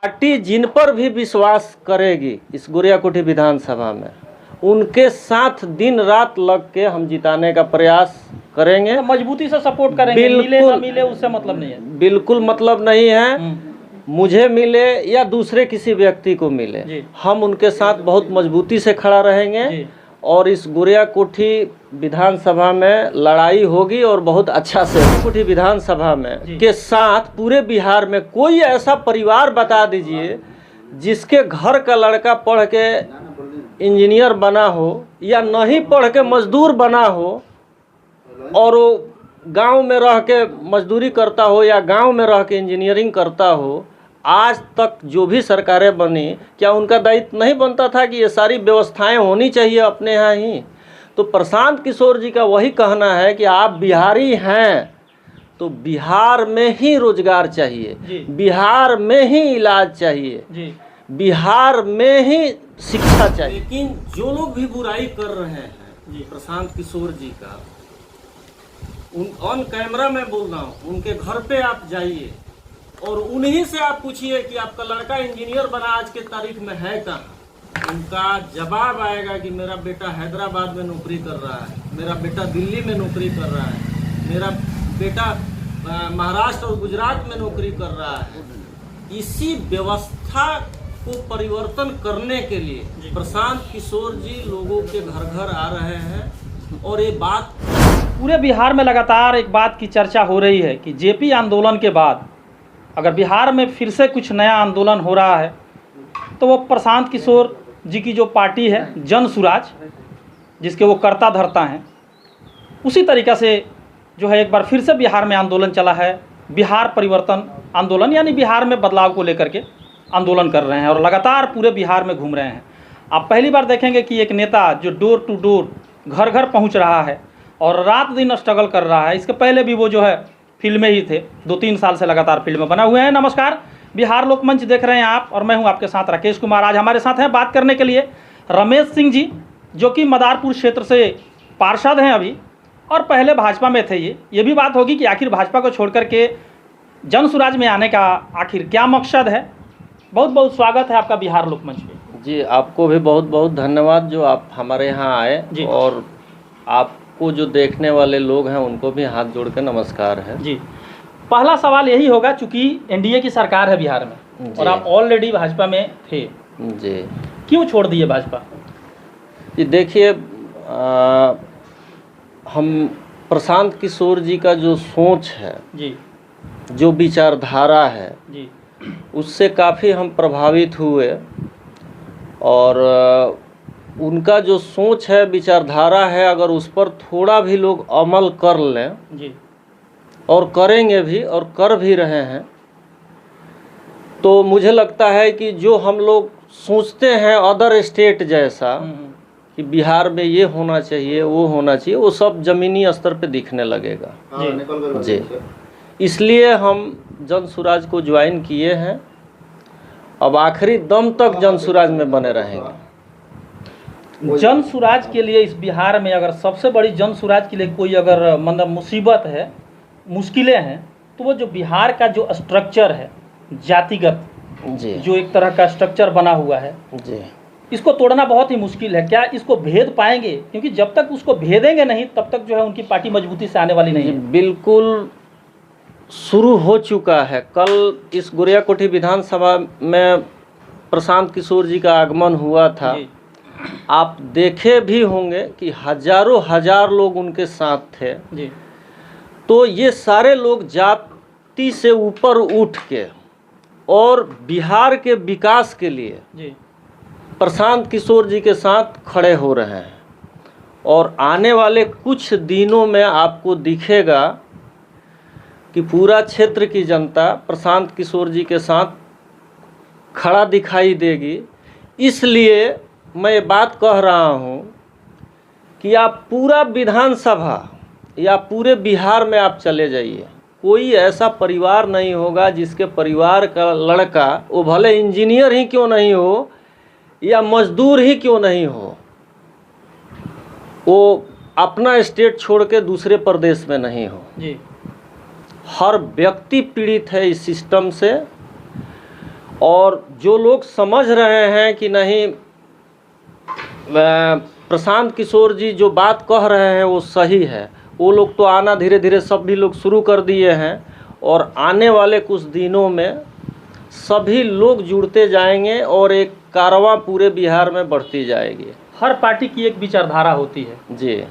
Party जिन पर भी विश्वास करेगी इस गुरियाकोठी विधानसभा में, उनके साथ दिन रात लग के हम जिताने का प्रयास करेंगे। मजबूती से सपोर्ट करेंगे, मिले ना मिले उससे मतलब नहीं है। बिल्कुल मतलब नहीं है, मुझे मिले या दूसरे किसी व्यक्ति को मिले, हम उनके साथ बहुत मजबूती से खड़ा रहेंगे और इस गुरियाकोठी विधानसभा में लड़ाई होगी और बहुत अच्छा से। गुरियाकोठी विधानसभा में के साथ पूरे बिहार में कोई ऐसा परिवार बता दीजिए जिसके घर का लड़का पढ़ के इंजीनियर बना हो या नहीं पढ़ के मजदूर बना हो और वो गांव में रह के मजदूरी करता हो या गांव में रह के इंजीनियरिंग करता हो। आज तक जो भी सरकारें बनी, क्या उनका दायित्व नहीं बनता था कि ये सारी व्यवस्थाएं होनी चाहिए अपने यहाँ ही? तो प्रशांत किशोर जी का वही कहना है कि आप बिहारी हैं तो बिहार में ही रोजगार चाहिए, बिहार में ही इलाज चाहिए, बिहार में ही शिक्षा चाहिए। लेकिन जो लोग भी बुराई कर रहे हैं प्रशांत किशोर जी का, ऑन कैमरा मैं बोल रहा हूँ, उनके घर पे आप जाइए और उन्हीं से आप पूछिए कि आपका लड़का इंजीनियर बना आज के तारीख में है कहाँ। उनका जवाब आएगा कि मेरा बेटा हैदराबाद में नौकरी कर रहा है, मेरा बेटा दिल्ली में नौकरी कर रहा है, मेरा बेटा महाराष्ट्र और गुजरात में नौकरी कर रहा है। इसी व्यवस्था को परिवर्तन करने के लिए प्रशांत किशोर जी लोगों के घर घर आ रहे हैं। और ये बात पूरे बिहार में लगातार एक बात की चर्चा हो रही है कि जेपी आंदोलन के बाद अगर बिहार में फिर से कुछ नया आंदोलन हो रहा है तो वो प्रशांत किशोर जी की जो पार्टी है जन सुराज, जिसके वो कर्ता धर्ता हैं, उसी तरीक़ा से जो है एक बार फिर से बिहार में आंदोलन चला है। बिहार परिवर्तन आंदोलन, यानी बिहार में बदलाव को लेकर के आंदोलन कर रहे हैं और लगातार पूरे बिहार में घूम रहे हैं। आप पहली बार देखेंगे कि एक नेता जो डोर टू डोर घर घर पहुंच रहा है और रात दिन स्ट्रगल कर रहा है। इसके पहले भी वो जो है फिल्में ही थे, 2-3 साल से लगातार फिल्में बना हुए हैं। नमस्कार, बिहार लोकमंच देख रहे हैं आप और मैं हूं आपके साथ राकेश कुमार। आज हमारे साथ हैं बात करने के लिए रमेश सिंह जी, जो कि मदारपुर क्षेत्र से पार्षद हैं अभी और पहले भाजपा में थे। ये भी बात होगी कि आखिर भाजपा को छोड़ करके जन सुराज में आने का आखिर क्या मकसद है। बहुत बहुत स्वागत है आपका बिहार लोकमंच पे। जी, आपको भी बहुत बहुत धन्यवाद जो आप हमारे यहाँ आए, और आपको जो देखने वाले लोग हैं उनको भी हाथ जोड़ के नमस्कार है। जी, पहला सवाल यही होगा, चूंकि एनडीए की सरकार है बिहार में और आप ऑलरेडी भाजपा में थे जी, क्यों छोड़ दिए भाजपा? जी देखिए, हम प्रशांत किशोर जी का जो सोच है जी, जो विचारधारा है जी, उससे काफ़ी हम प्रभावित हुए और उनका जो सोच है, विचारधारा है, अगर उस पर थोड़ा भी लोग अमल कर लें जी, और करेंगे भी और कर भी रहे हैं, तो मुझे लगता है कि जो हम लोग सोचते हैं अदर स्टेट जैसा कि बिहार में ये होना चाहिए, वो होना चाहिए, वो सब ज़मीनी स्तर पे दिखने लगेगा जी। इसलिए हम जन सुराज को ज्वाइन किए हैं, अब आखिरी दम तक जन सुराज में बने रहेंगे। जन सुराज के लिए इस बिहार में अगर सबसे बड़ी जन सुराज के लिए कोई अगर मतलब मुसीबत है, मुश्किलें हैं, तो वो जो बिहार का जो स्ट्रक्चर है जातिगत जी, जो एक तरह का स्ट्रक्चर बना हुआ है जी, इसको तोड़ना बहुत ही मुश्किल है। क्या इसको भेद पाएंगे? क्योंकि जब तक उसको भेदेंगे नहीं तब तक जो है उनकी पार्टी मजबूती से आने वाली नहीं है। बिल्कुल शुरू हो चुका है। कल इस गुरियाकोठी विधानसभा में प्रशांत किशोर जी का आगमन हुआ था। आप देखे भी होंगे कि हजारों हजार लोग उनके साथ थे जी। तो ये सारे लोग जाति से ऊपर उठ के और बिहार के विकास के लिए जी, प्रशांत किशोर जी के साथ खड़े हो रहे हैं और आने वाले कुछ दिनों में आपको दिखेगा कि पूरा क्षेत्र की जनता प्रशांत किशोर जी के साथ खड़ा दिखाई देगी। इसलिए मैं ये बात कह रहा हूँ कि आप पूरा विधानसभा या पूरे बिहार में आप चले जाइए, कोई ऐसा परिवार नहीं होगा जिसके परिवार का लड़का, वो भले इंजीनियर ही क्यों नहीं हो या मजदूर ही क्यों नहीं हो, वो अपना स्टेट छोड़ के दूसरे प्रदेश में नहीं हो जी। हर व्यक्ति पीड़ित है इस सिस्टम से और जो लोग समझ रहे हैं कि नहीं प्रशांत किशोर जी जो बात कह रहे हैं वो सही है, वो लोग तो आना धीरे धीरे सभी लोग शुरू कर दिए हैं और आने वाले कुछ दिनों में सभी लोग जुड़ते जाएंगे और एक कारवां पूरे बिहार में बढ़ती जाएगी। हर पार्टी की एक विचारधारा होती है जी,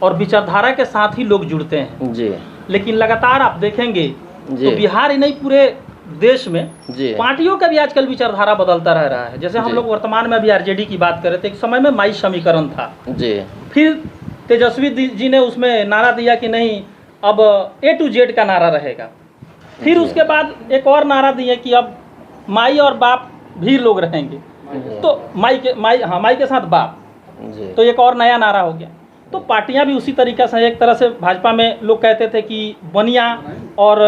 और विचारधारा के साथ ही लोग जुड़ते हैं जी, लेकिन लगातार आप देखेंगे जी, तो बिहार ही नहीं पूरे देश में जी, पार्टियों का भी आजकल विचारधारा बदलता रह रहा है। जैसे हम जी। लोग वर्तमान में अभी आरजेडी की बात कर रहे थे, एक समय में माई समीकरण था, जी, फिर तेजस्वी जी ने उसमें नारा दिया कि नहीं अब A to Z का नारा रहेगा, फिर जी। उसके बाद एक और नारा दिए कि अब माई और बाप भी लोग रहेंगे, तो माई के साथ बाप, जी, तो एक और नया नारा हो गया। तो पार्टियां भी उसी तरीक़ा से, एक तरह से भाजपा में लोग कहते थे कि बनिया और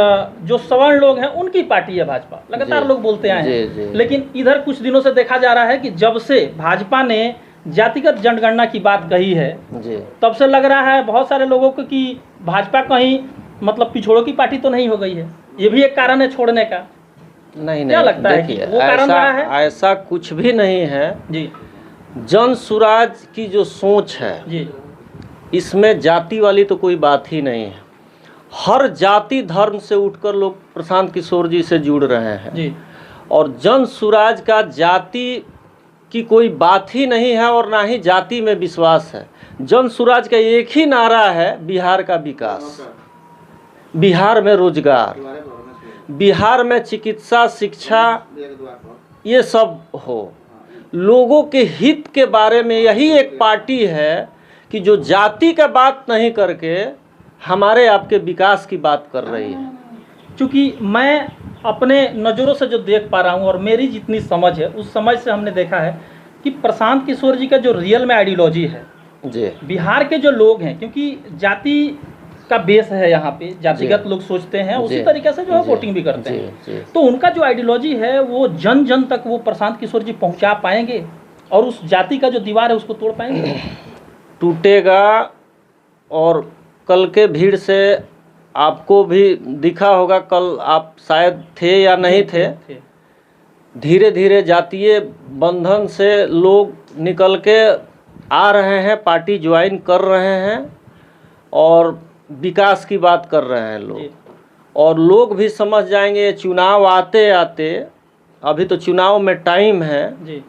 जो सवर्ण लोग हैं उनकी पार्टी है भाजपा, लगातार जी, लोग बोलते आए जी, हैं। जी। लेकिन इधर कुछ दिनों से देखा जा रहा है कि जब से भाजपा ने जातिगत जनगणना की बात कही है, जी, तब से लग रहा है बहुत सारे लोगों को कि भाजपा कहीं मतलब पिछड़ों की पार्टी तो नहीं हो गई है। ये भी एक कारण है छोड़ने का। नहीं क्या नहीं, लगता है कि देखिए, वो कारण रहा है? ऐसा कुछ भी नहीं है जी जन सुराज की जो सोच है जी इसमें जाति वाली तो कोई बात ही नहीं है। हर जाति धर्म से उठकर लोग प्रशांत किशोर जी से जुड़ रहे हैं जी और जन सुराज का जाति की कोई बात ही नहीं है और ना ही जाति में विश्वास है। जन सुराज का एक ही नारा है, बिहार का विकास, बिहार में रोजगार, बिहार में चिकित्सा शिक्षा, ये सब हो। लोगों के हित के बारे में यही एक पार्टी है कि जो जाति का बात नहीं करके हमारे आपके विकास की बात कर रही है। क्योंकि मैं अपने नज़रों से जो देख पा रहा हूँ और मेरी जितनी समझ है उस समझ से हमने देखा है कि प्रशांत किशोर जी का जो रियल में आइडियोलॉजी है, जी, बिहार के जो लोग हैं, क्योंकि जाति का बेस है यहाँ पे, जातिगत जी, लोग सोचते हैं, उसी जी, तरीके से जो है जी, वोटिंग भी करते जी, हैं। जी। तो उनका जो आइडियोलॉजी है वो जन जन तक वो प्रशांत किशोर जी पहुँचा पाएंगे और उस जाति का जो दीवार है उसको तोड़ पाएंगे? टूटेगा। और कल के भीड़ से आपको भी दिखा होगा, कल आप शायद थे या नहीं थे, धीरे धीरे जातीय बंधन से लोग निकल के आ रहे हैं, पार्टी ज्वाइन कर रहे हैं और विकास की बात कर रहे हैं लोग। और लोग भी समझ जाएंगे चुनाव आते आते, अभी तो चुनाव में टाइम है जी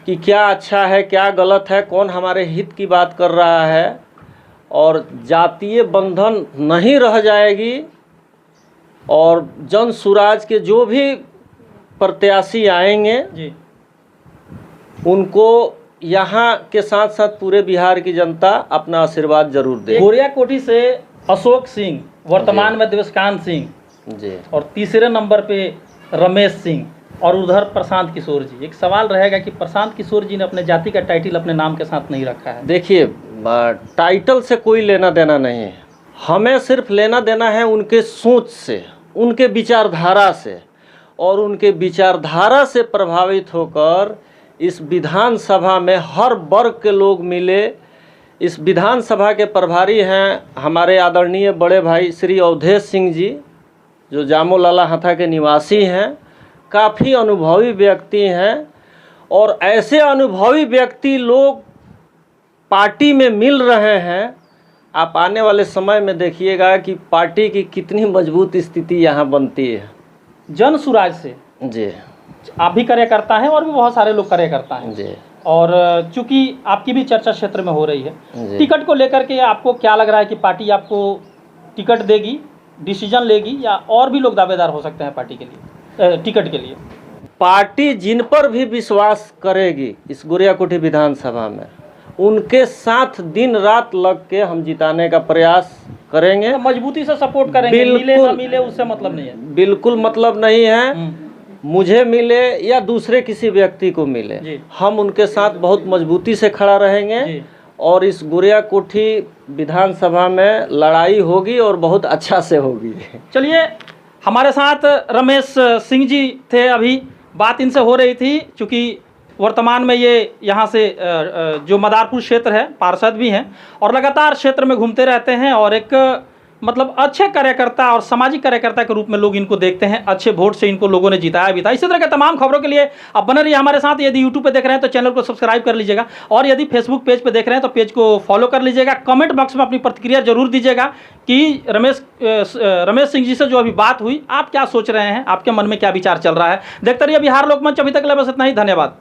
कि क्या अच्छा है क्या गलत है, कौन हमारे हित की बात कर रहा है, और जातीय बंधन नहीं रह जाएगी। और जन सुराज के जो भी प्रत्याशी आएंगे जी उनको यहाँ के साथ साथ पूरे बिहार की जनता अपना आशीर्वाद जरूर दे। गोरिया कोठी से अशोक सिंह, वर्तमान में देवस्कांत सिंह, जी, और तीसरे नंबर पे रमेश सिंह, और उधर प्रशांत किशोर जी। एक सवाल रहेगा कि प्रशांत किशोर जी ने अपने जाति का टाइटल अपने नाम के साथ नहीं रखा है। देखिए, टाइटल से कोई लेना देना नहीं है, हमें सिर्फ लेना देना है उनके सोच से, उनके विचारधारा से, और उनके विचारधारा से प्रभावित होकर इस विधानसभा में हर वर्ग के लोग मिले। इस विधानसभा के प्रभारी हैं हमारे आदरणीय बड़े भाई श्री अवधेश सिंह जी, जो जामो लाला हथा के निवासी हैं, काफ़ी अनुभवी व्यक्ति हैं। और ऐसे अनुभवी व्यक्ति लोग पार्टी में मिल रहे हैं। आप आने वाले समय में देखिएगा कि पार्टी की कितनी मजबूत स्थिति यहाँ बनती है। जन सुराज से जी, आप भी कार्यकर्ता हैं और भी बहुत सारे लोग कार्यकर्ता हैं जी, और चूंकि आपकी भी चर्चा क्षेत्र में हो रही है, जी। टिकट को लेकर के आपको क्या लग रहा है कि पार्टी आपको टिकट देगी, डिसीजन लेगी, या और भी लोग दावेदार हो सकते हैं पार्टी के लिए, टिकट के लिए? पार्टी जिन पर भी विश्वास करेगी इस गोरिया कोठी विधानसभा में, उनके साथ दिन रात लग के हम जिताने का प्रयास करेंगे। मजबूती से सपोर्ट करेंगे, मिले ना मिले उससे मतलब नहीं है। बिल्कुल मतलब नहीं है, मुझे मिले या दूसरे किसी व्यक्ति को मिले, हम उनके साथ बहुत मजबूती से खड़ा रहेंगे और इस गोरिया कोठी विधानसभा में लड़ाई होगी और बहुत अच्छा से होगी। चलिए, हमारे साथ रमेश सिंह जी थे, अभी बात इनसे हो रही थी, चूँकि वर्तमान में ये यहाँ से जो मदारपुर क्षेत्र है पार्षद भी हैं और लगातार क्षेत्र में घूमते रहते हैं और एक मतलब अच्छे कार्यकर्ता और सामाजिक कार्यकर्ता के रूप में लोग इनको देखते हैं। अच्छे वोट से इनको लोगों ने जिताया भी था। इसी तरह के तमाम खबरों के लिए आप बने रहिए हमारे साथ। यदि यूट्यूब पे देख रहे हैं तो चैनल को सब्सक्राइब कर लीजिएगा, और यदि फेसबुक पेज पे देख रहे हैं तो पेज को फॉलो कर लीजिएगा। कमेंट बॉक्स में अपनी प्रतिक्रिया जरूर दीजिएगा कि रमेश सिंह जी से जो अभी बात हुई, आप क्या सोच रहे हैं, आपके मन में क्या विचार चल रहा है। देखते रहिए बिहार लोकमंच। अभी तक के लिए बस इतना ही, धन्यवाद।